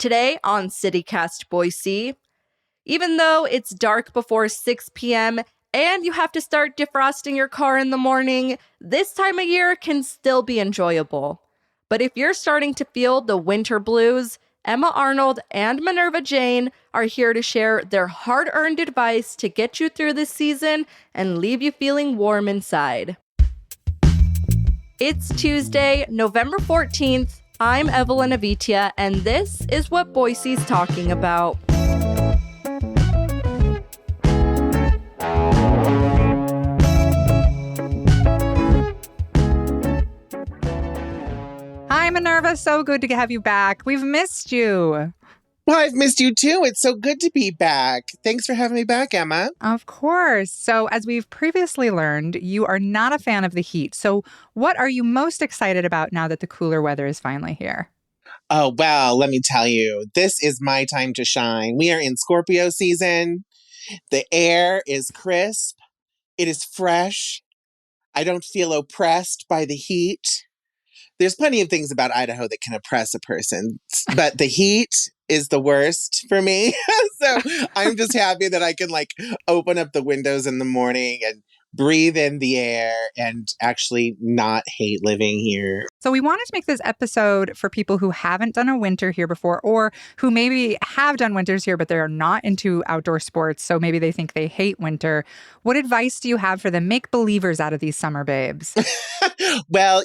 Today on CityCast Boise, even though it's dark before 6 p.m. and you have to start defrosting your car in the morning, this time of year can still be enjoyable. But if you're starting to feel the winter blues, Emma Arnold and Minerva Jayne are here to share their hard-earned advice to get you through this season and leave you feeling warm inside. It's Tuesday, November 14th. I'm Evelyn Avitia, and this is what Boise's talking about. Hi, Minerva. So good to have you back. We've missed you. Well, I've missed you too. It's so good to be back. Thanks for having me back, Emma. Of course. So as we've previously learned, you are not a fan of the heat. So what are you most excited about now that the cooler weather is finally here? Oh, well, let me tell you, this is my time to shine. We are in Scorpio season. The air is crisp. It is fresh. I don't feel oppressed by the heat. There's plenty of things about Idaho that can oppress a person, but the heat is the worst for me. So I'm just happy that I can open up the windows in the morning and breathe in the air and actually not hate living here. So we wanted to make this episode for people who haven't done a winter here before, or who maybe have done winters here, but they're not into outdoor sports. So maybe they think they hate winter. What advice do you have for the make-believers out of these summer babes? Well,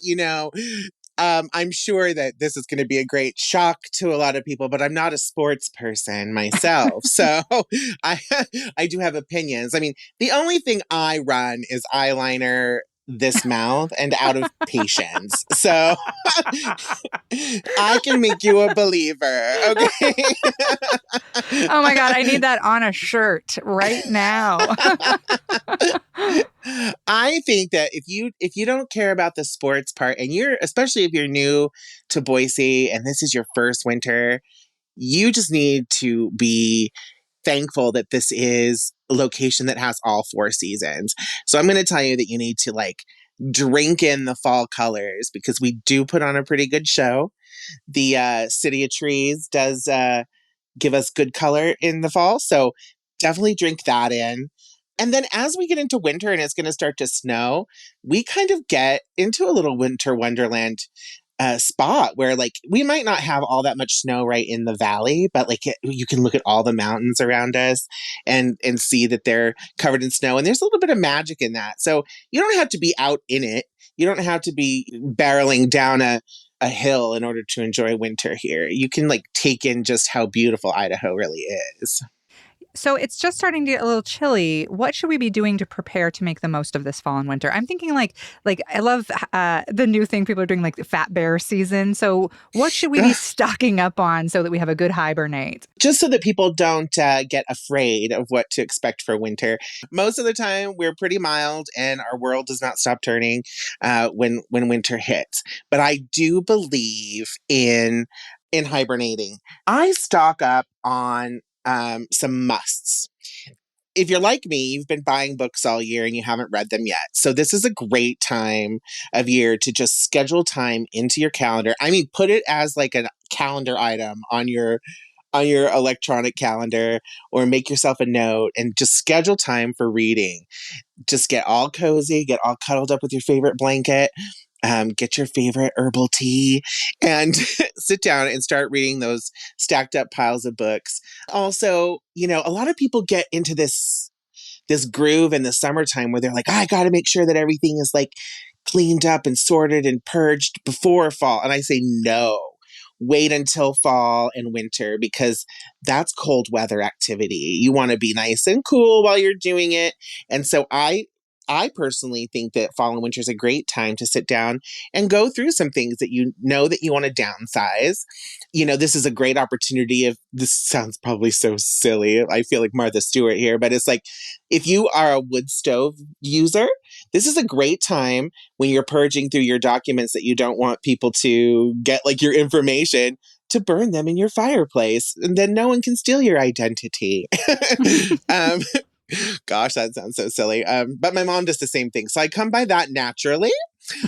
I'm sure that this is going to be a great shock to a lot of people, but I'm not a sports person myself. So I do have opinions. I mean, the only thing I run is eyeliner this mouth and out of patience. So I can make you a believer. Okay. Oh my God, I need that on a shirt right now. I think that if you don't care about the sports part, and especially if you're new to Boise and this is your first winter, you just need to be thankful that this is a location that has all four seasons. So I'm going to tell you that you need to drink in the fall colors, because we do put on a pretty good show. The City of Trees does give us good color in the fall. So definitely drink that in. And then as we get into winter and it's going to start to snow, we kind of get into a little winter wonderland spot where we might not have all that much snow right in the valley, but you can look at all the mountains around us and see that they're covered in snow. And there's a little bit of magic in that. So you don't have to be out in it. You don't have to be barreling down a hill in order to enjoy winter here. You can take in just how beautiful Idaho really is. So it's just starting to get a little chilly. What should we be doing to prepare to make the most of this fall and winter? I'm thinking I love the new thing people are doing, the fat bear season. So what should we be stocking up on so that we have a good hibernate? Just so that people don't get afraid of what to expect for winter. Most of the time, we're pretty mild and our world does not stop turning when winter hits. But I do believe in hibernating. I stock up on some musts. If you're like me, you've been buying books all year and you haven't read them yet. So this is a great time of year to just schedule time into your calendar. I mean, put it as a calendar item on your electronic calendar, or make yourself a note and just schedule time for reading. Just get all cozy, get all cuddled up with your favorite blanket. Get your favorite herbal tea and sit down and start reading those stacked up piles of books. Also, a lot of people get into this groove in the summertime where they're I got to make sure that everything is cleaned up and sorted and purged before fall. And I say, no, wait until fall and winter, because that's cold weather activity. You want to be nice and cool while you're doing it. And so I personally think that fall and winter is a great time to sit down and go through some things that you want to downsize. This is a great opportunity. If this sounds probably so silly, I feel like Martha Stewart here, but it's if you are a wood stove user, this is a great time when you're purging through your documents that you don't want people to get your information, to burn them in your fireplace, and then no one can steal your identity. Gosh, that sounds so silly. But my mom does the same thing. So I come by that naturally.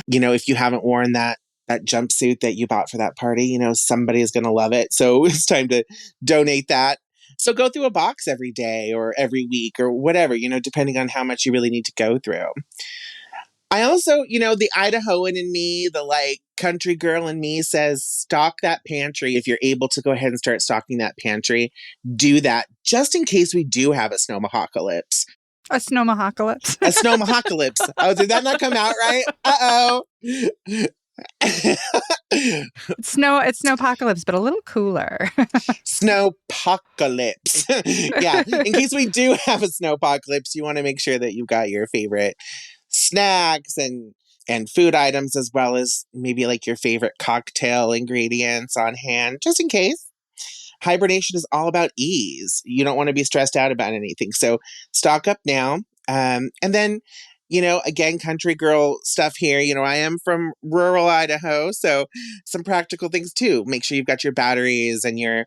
If you haven't worn that that jumpsuit that you bought for that party. Somebody is going to love it. So it's time to donate that. So go through a box every day or every week or whatever, depending on how much you really need to go through. I also, the Idahoan in me, the like country girl in me says, stock that pantry. If you're able to go ahead and start stocking that pantry, do that just in case we do have a snowmahocalypse. A snowmahocalypse. A snowmahocalypse. Oh, did that not come out right? Uh-oh. It's snowpocalypse, but a little cooler. Snowpocalypse. Yeah. In case we do have a snowpocalypse, you want to make sure that you've got your favorite snacks and food items, as well as maybe like your favorite cocktail ingredients on hand, just in case. Hibernation is all about ease. You don't want to be stressed out about anything. So stock up now. And then, again, country girl stuff here. I am from rural Idaho, so some practical things too. Make sure you've got your batteries and your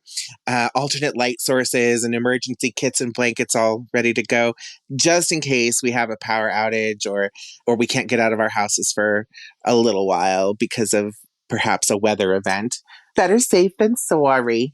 alternate light sources and emergency kits and blankets all ready to go, just in case we have a power outage or we can't get out of our houses for a little while because of perhaps a weather event. Better safe than sorry.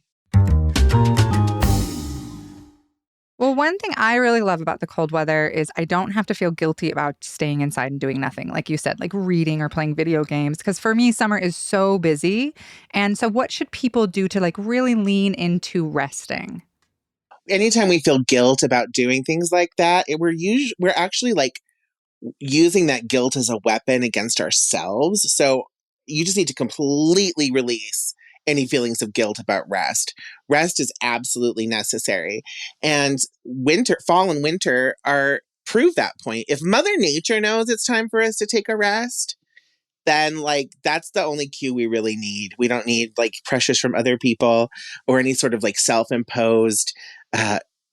Well, one thing I really love about the cold weather is I don't have to feel guilty about staying inside and doing nothing. Like you said, like reading or playing video games. Because for me, summer is so busy. And so what should people do to like really lean into resting? Anytime we feel guilt about doing things like that, we're actually like using that guilt as a weapon against ourselves. So you just need to completely release any feelings of guilt about rest. Rest is absolutely necessary. And fall and winter prove that point. If Mother Nature knows it's time for us to take a rest, then like that's the only cue we really need. We don't need like pressures from other people or any sort of like self-imposed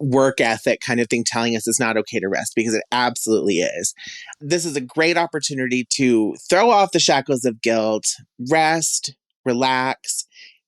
work ethic kind of thing telling us it's not okay to rest, because it absolutely is. This is a great opportunity to throw off the shackles of guilt, rest, relax,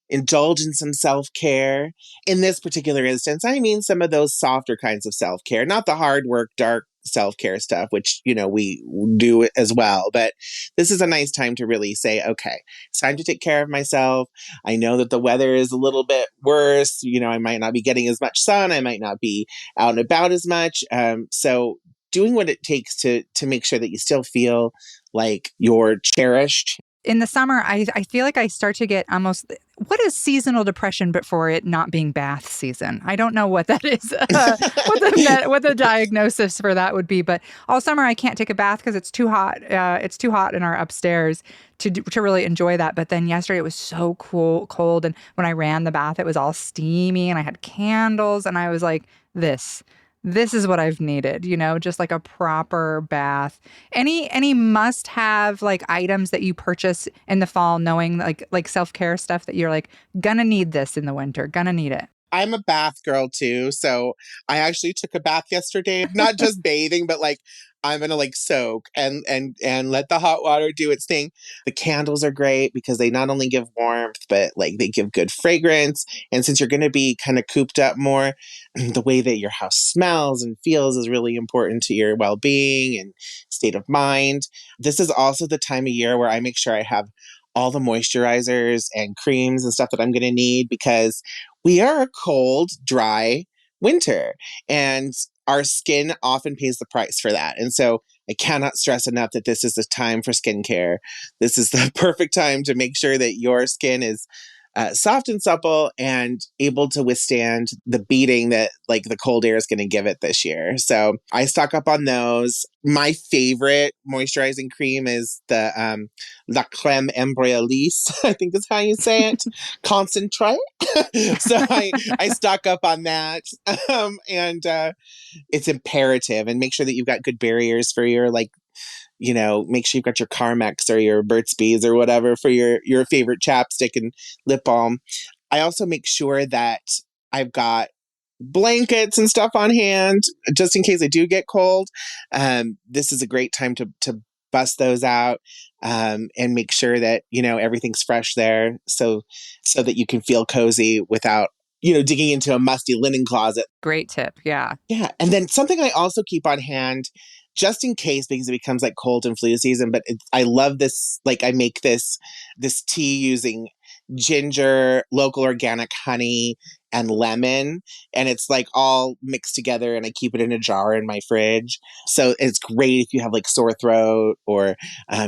indulge in some self-care. In this particular instance, I mean some of those softer kinds of self-care, not the hard work, dark self-care stuff, which, we do as well. But this is a nice time to really say, okay, it's time to take care of myself. I know that the weather is a little bit worse. I might not be getting as much sun. I might not be out and about as much. So doing what it takes to make sure that you still feel like you're cherished. In the summer, I feel like I start to get almost, what is seasonal depression but for it not being bath season? I don't know what that is, what the diagnosis for that would be. But all summer I can't take a bath because it's too hot. It's too hot in our upstairs to really enjoy that. But then yesterday it was so cold. And when I ran the bath, it was all steamy and I had candles and I was like, this is what I've needed, just like a proper bath. Any must-have like items that you purchase in the fall, knowing like self-care stuff that you're like, gonna need this in the winter, gonna need it? I'm a bath girl too. So I actually took a bath yesterday, not just bathing, but like I'm going to like soak and let the hot water do its thing. The candles are great because they not only give warmth, but like they give good fragrance. And since you're going to be kind of cooped up more, the way that your house smells and feels is really important to your well-being and state of mind. This is also the time of year where I make sure I have all the moisturizers and creams and stuff that I'm going to need, because we are a cold, dry winter and our skin often pays the price for that. And so I cannot stress enough that this is the time for skincare. This is the perfect time to make sure that your skin is soft and supple and able to withstand the beating that like the cold air is going to give it this year. So I stock up on those. My favorite moisturizing cream is the La Crème Embryolisse, I think is how you say it, concentrate. So I stock up on that. And it's imperative. And make sure that you've got good barriers for your like, make sure you've got your Carmex or your Burt's Bees or whatever for your favorite chapstick and lip balm. I also make sure that I've got blankets and stuff on hand just in case I do get cold. This is a great time to bust those out and make sure that, everything's fresh there so that you can feel cozy without digging into a musty linen closet. Great tip. Yeah. Yeah. And then something I also keep on hand just in case, because it becomes like cold and flu season. But I love this. Like I make this tea using ginger, local organic honey, and lemon. And it's like all mixed together, and I keep it in a jar in my fridge. So it's great if you have like sore throat or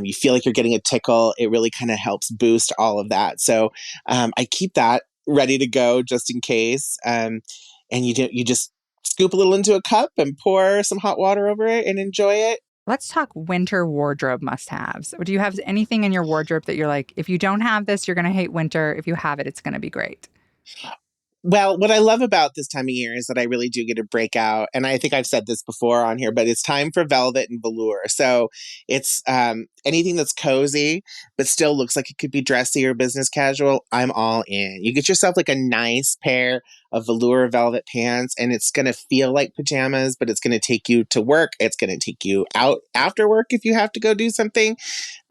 you feel like you're getting a tickle. It really kind of helps boost all of that. So I keep that ready to go just in case. And you just scoop a little into a cup and pour some hot water over it and enjoy it. Let's talk winter wardrobe must-haves. Do you have anything in your wardrobe that you're like, if you don't have this, you're going to hate winter. If you have it, it's going to be great? Well, what I love about this time of year is that I really do get to break out. And I think I've said this before on here, but it's time for velvet and velour. So it's anything that's cozy, but still looks like it could be dressy or business casual. I'm all in. You get yourself like a nice pair of velour velvet pants, and it's going to feel like pajamas, but it's going to take you to work. It's going to take you out after work if you have to go do something,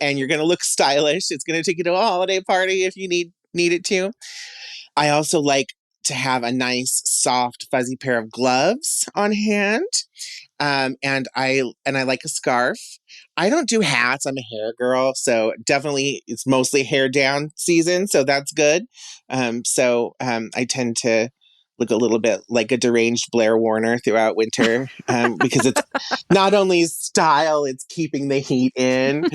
and you're going to look stylish. It's going to take you to a holiday party if you need it to. I also like to have a nice, soft, fuzzy pair of gloves on hand. And I like a scarf. I don't do hats. I'm a hair girl. So definitely it's mostly hair down season. So that's good. I tend to look a little bit like a deranged Blair Warner throughout winter because it's not only style, it's keeping the heat in.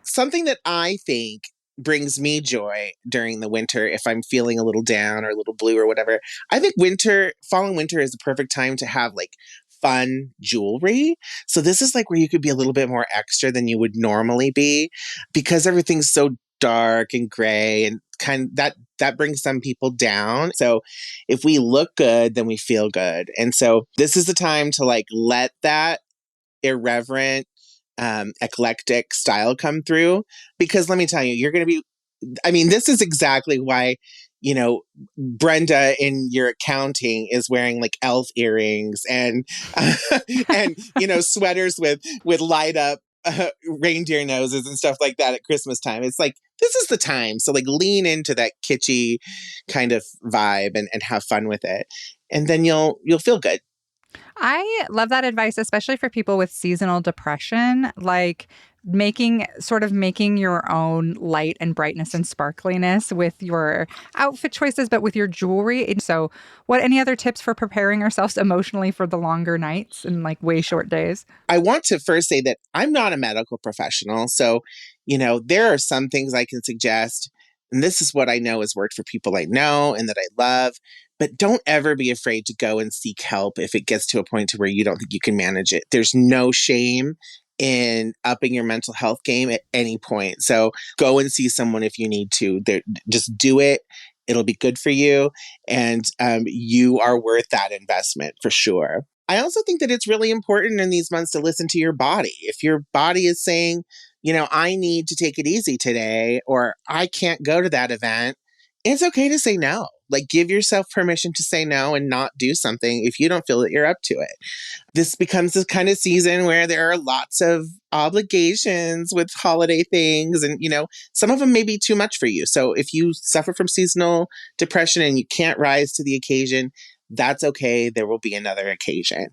Something that I think brings me joy during the winter, if I'm feeling a little down or a little blue or whatever, I think fall and winter is the perfect time to have like fun jewelry. So this is like where you could be a little bit more extra than you would normally be, because everything's so dark and gray, and that brings some people down. So if we look good, then we feel good. And so this is the time to like let that irreverent, eclectic style come through, because let me tell you, this is exactly why, Brenda in your accounting is wearing like elf earrings and, and, sweaters with light up reindeer noses and stuff like that at Christmas time. It's like, this is the time. So like lean into that kitschy kind of vibe and have fun with it. And then you'll feel good. I love that advice, especially for people with seasonal depression, like making your own light and brightness and sparkliness with your outfit choices, but with your jewelry. And so any other tips for preparing ourselves emotionally for the longer nights and like way short days? I want to first say that I'm not a medical professional. So, there are some things I can suggest, and this is what I know has worked for people I know and that I love. But don't ever be afraid to go and seek help if it gets to a point to where you don't think you can manage it. There's no shame in upping your mental health game at any point. So go and see someone if you need to. Just do it. It'll be good for you. And you are worth that investment for sure. I also think that it's really important in these months to listen to your body. If your body is saying, I need to take it easy today, or I can't go to that event, it's okay to say no. Like, give yourself permission to say no and not do something if you don't feel that you're up to it. This becomes this kind of season where there are lots of obligations with holiday things, and, some of them may be too much for you. So if you suffer from seasonal depression and you can't rise to the occasion, that's okay. There will be another occasion.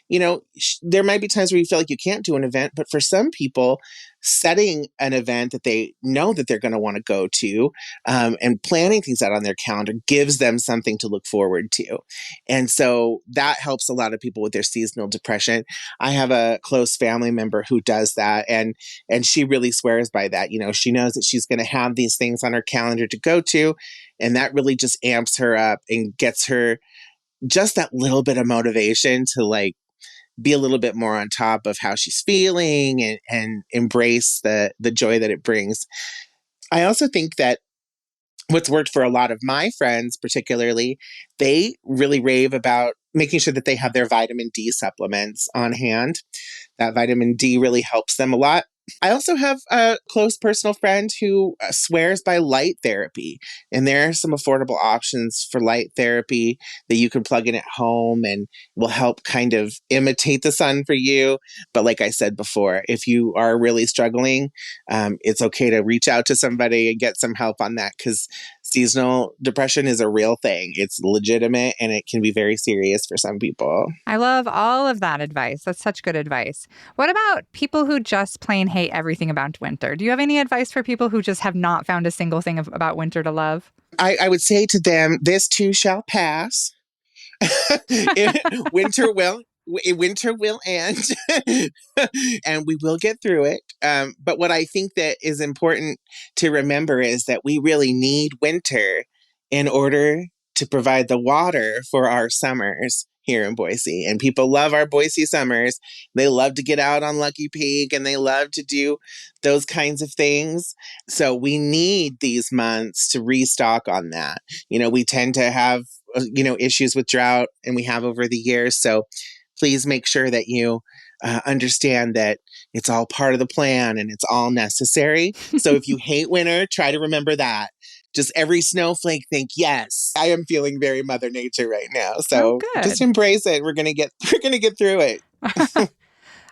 There might be times where you feel like you can't do an event, but for some people, setting an event that they know that they're going to want to go to and planning things out on their calendar gives them something to look forward to. And so that helps a lot of people with their seasonal depression. I have a close family member who does that, and she really swears by that. She knows that she's going to have these things on her calendar to go to, and that really just amps her up and gets her just that little bit of motivation to like be a little bit more on top of how she's feeling and embrace the joy that it brings. I also think that what's worked for a lot of my friends, particularly, they really rave about making sure that they have their vitamin D supplements on hand. That vitamin D really helps them a lot. I also have a close personal friend who swears by light therapy. And there are some affordable options for light therapy that you can plug in at home and will help kind of imitate the sun for you. But like I said before, if you are really struggling, it's okay to reach out to somebody and get some help on that, because seasonal depression is a real thing. It's legitimate and it can be very serious for some people. I love all of that advice. That's such good advice. What about people who just plain hate everything about winter? Do you have any advice for people who just have not found a single thing about winter to love? I would say to them, this too shall pass. winter will end and we will get through it. But what I think that is important to remember is that we really need winter in order to provide the water for our summers here in Boise. And people love our Boise summers. They love to get out on Lucky Peak and they love to do those kinds of things. So we need these months to restock on that. We tend to have issues with drought, and we have over the years. So please make sure that you understand that it's all part of the plan and it's all necessary. So if you hate winter, try to remember that. Just every snowflake think, yes, I am feeling very Mother Nature right now. So just embrace it. We're gonna get through it.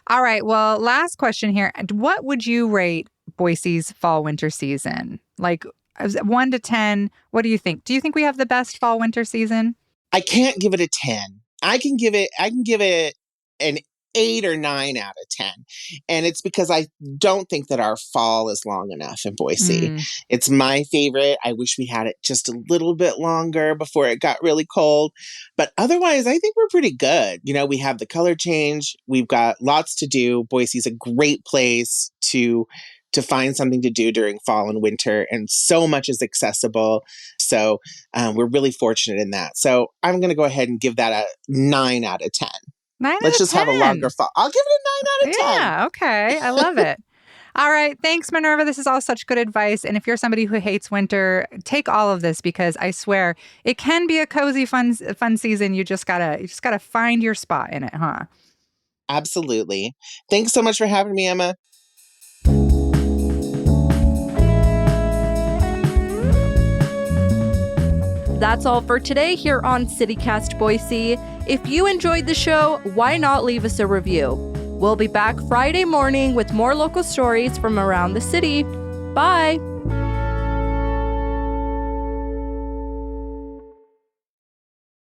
All right. Well, last question here. What would you rate Boise's fall winter season? Like 1 to 10, what do you think? Do you think we have the best fall winter season? I can't give it a 10. I can give it an 8 or 9 out of 10. And it's because I don't think that our fall is long enough in Boise. It's my favorite. I wish we had it just a little bit longer before it got really cold. But otherwise, I think we're pretty good. We have the color change. We've got lots to do. Boise's a great place to find something to do during fall and winter, and so much is accessible. So we're really fortunate in that. So I'm going to go ahead and give that a 9 out of 10. Let's just have a longer fall. I'll give it a 9 out of 10. Yeah, okay. I love it. All right. Thanks, Minerva. This is all such good advice. And if you're somebody who hates winter, take all of this, because I swear it can be a cozy, fun season. You just gotta find your spot in it, huh? Absolutely. Thanks so much for having me, Emma. That's all for today here on CityCast Boise. If you enjoyed the show, why not leave us a review? We'll be back Friday morning with more local stories from around the city. Bye!